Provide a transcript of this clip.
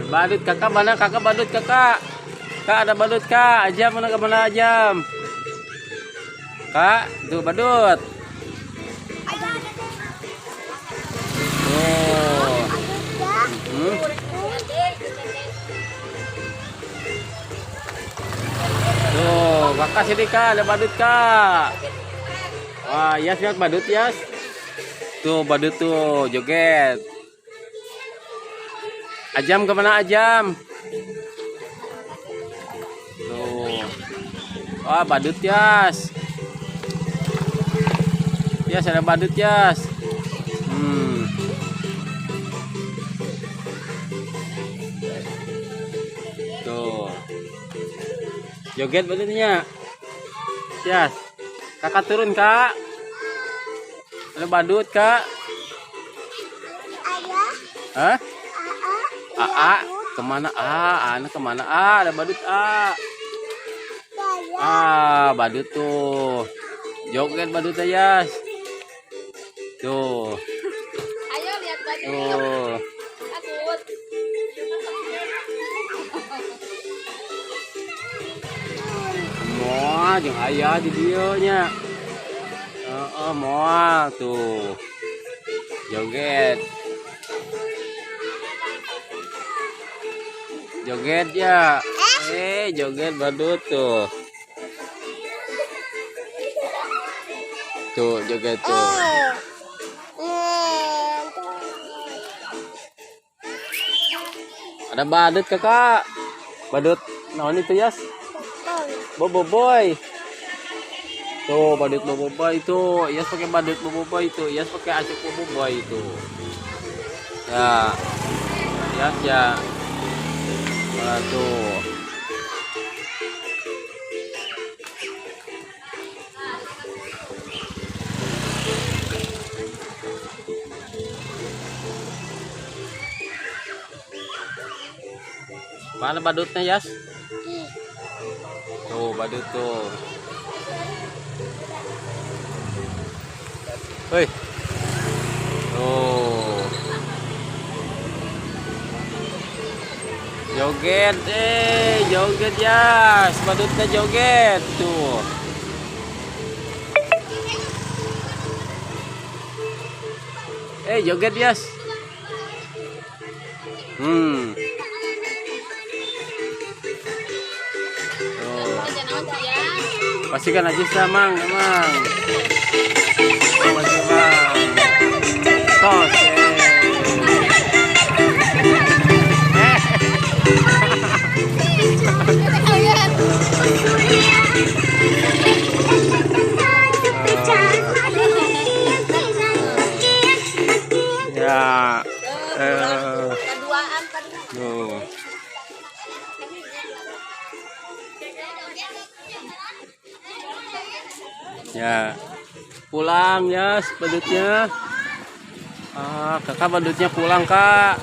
Badut kakak mana? Kakak badut kakak. Kak ada badut kak. Ajam mana kemana Ajam? Kak, tuh badut. Oh. Tuh, kakak sini kak, ada badut kak. Wah, Yas lihat badut Yas. Tuh badut tuh joget. Ajam kemana Ajam? Tuh. Wah badut Yas. Yas ada badut Yas. Tuh. Joget badutnya. Yas. Kakak turun kak. Ada badut kak. Hah? Kemana anak kemana ada badut badut tuh joget badut Yas tuh. Ayo lihat badut tuh. takut Moal jeung ayah di dieu nya. Moal tuh joget ya. Joget badut tuh. Tuh joget tuh. Ada badut kakak. Badut naon itu Yas? Boboiboy. Tuh badut boboiboy itu. Yas pakai badut boboiboy itu. Yas pakai acuk boboiboy itu. Ya. Yas ya. Tuh. Mana badutnya Yas? Tuh badut tuh. Hei. Tuh. Joget joget Yas, badutnya joget tuh. Joget Yas. Pastikan aja sama emang. Masih bang. Tos. Ya. Tuh. Ya. Pulang ya badutnya. Kakak badutnya pulang kak.